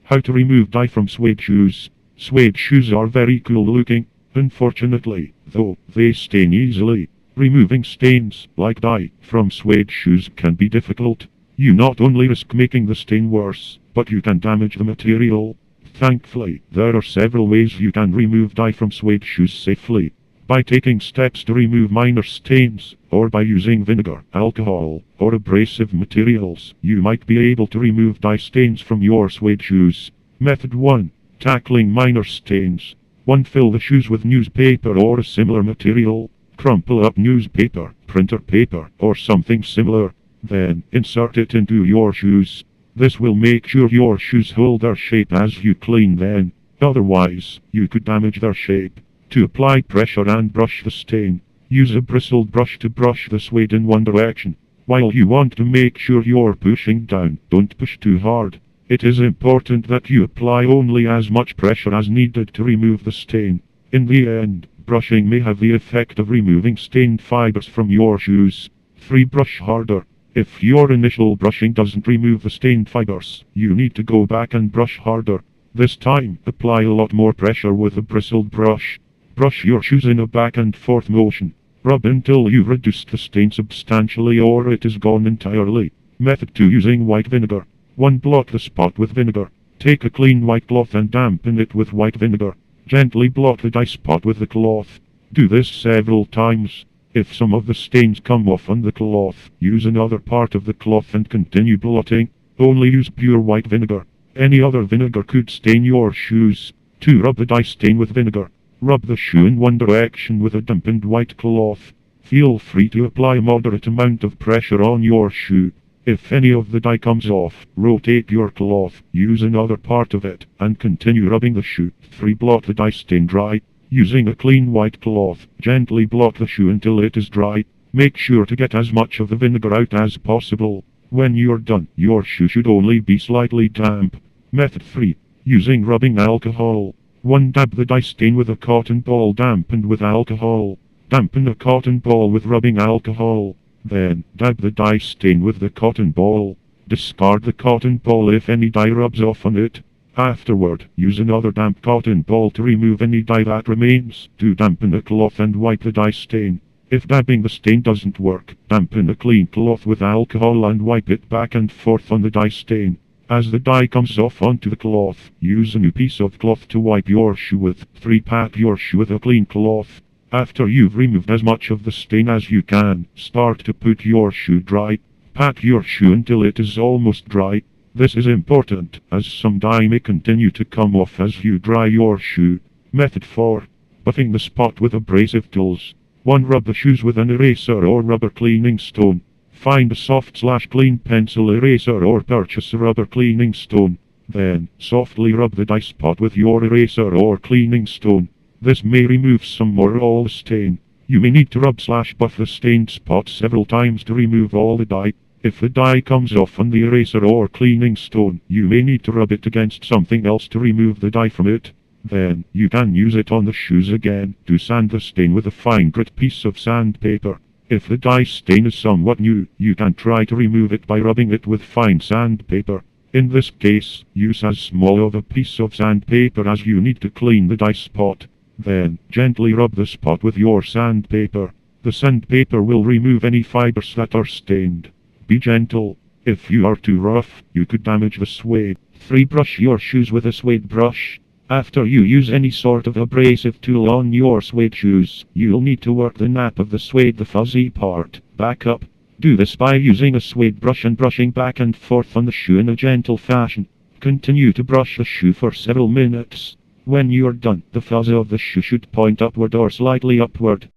How to remove dye from suede shoes. Suede shoes are very cool looking. Unfortunately, though, they stain easily. Removing stains, like dye, from suede shoes can be difficult. You not only risk making the stain worse, but you can damage the material. Thankfully, there are several ways you can remove dye from suede shoes safely. By taking steps to remove minor stains, or by using vinegar, alcohol, or abrasive materials, you might be able to remove dye stains from your suede shoes. Method 1. Tackling minor stains. 1. Fill the shoes with newspaper or a similar material. Crumple up newspaper, printer paper, or something similar. Then, insert it into your shoes. This will make sure your shoes hold their shape as you clean them. Otherwise, you could damage their shape. To apply pressure and brush the stain, use a bristled brush to brush the suede in one direction. While you want to make sure you're pushing down, don't push too hard. It is important that you apply only as much pressure as needed to remove the stain. In the end, brushing may have the effect of removing stained fibers from your shoes. 3. Brush harder. If your initial brushing doesn't remove the stained fibers, you need to go back and brush harder. This time, apply a lot more pressure with a bristled brush. Brush your shoes in a back and forth motion. Rub until you've reduced the stain substantially or it is gone entirely. Method 2. Using white vinegar. 1. Blot the spot with vinegar. Take a clean white cloth and dampen it with white vinegar. Gently blot the dye spot with the cloth. Do this several times. If some of the stains come off on the cloth, use another part of the cloth and continue blotting. Only use pure white vinegar. Any other vinegar could stain your shoes. 2. Rub the dye stain with vinegar. Rub the shoe in one direction with a dampened white cloth. Feel free to apply a moderate amount of pressure on your shoe. If any of the dye comes off, rotate your cloth, use another part of it, and continue rubbing the shoe. 3. Blot the dye stain dry. Using a clean white cloth, gently blot the shoe until it is dry. Make sure to get as much of the vinegar out as possible. When you're done, your shoe should only be slightly damp. Method 3. Using rubbing alcohol. 1. Dab the dye stain with a cotton ball dampened with alcohol. Dampen a cotton ball with rubbing alcohol. Then, dab the dye stain with the cotton ball. Discard the cotton ball if any dye rubs off on it. Afterward, use another damp cotton ball to remove any dye that remains. To dampen a cloth and wipe the dye stain. If dabbing the stain doesn't work, dampen a clean cloth with alcohol and wipe it back and forth on the dye stain. As the dye comes off onto the cloth, use a new piece of cloth to wipe your shoe with. 3. Pat your shoe with a clean cloth. After you've removed as much of the stain as you can, start to put your shoe dry. Pat your shoe until it is almost dry. This is important, as some dye may continue to come off as you dry your shoe. Method 4. Buffing the spot with abrasive tools. 1. Rub the shoes with an eraser or rubber cleaning stone. Find a soft/clean pencil eraser or purchase a rubber cleaning stone. Then, softly rub the dye spot with your eraser or cleaning stone. This may remove some or all the stain. You may need to rub/buff the stained spot several times to remove all the dye. If the dye comes off on the eraser or cleaning stone, you may need to rub it against something else to remove the dye from it. Then, you can use it on the shoes again to sand the stain with a fine grit piece of sandpaper. If the dye stain is somewhat new, you can try to remove it by rubbing it with fine sandpaper. In this case, use as small of a piece of sandpaper as you need to clean the dye spot. Then, gently rub the spot with your sandpaper. The sandpaper will remove any fibers that are stained. Be gentle. If you are too rough, you could damage the suede. 3. Brush your shoes with a suede brush. After you use any sort of abrasive tool on your suede shoes, you'll need to work the nap of the suede, the fuzzy part, back up. Do this by using a suede brush and brushing back and forth on the shoe in a gentle fashion. Continue to brush the shoe for several minutes. When you're done, the fuzz of the shoe should point upward or slightly upward.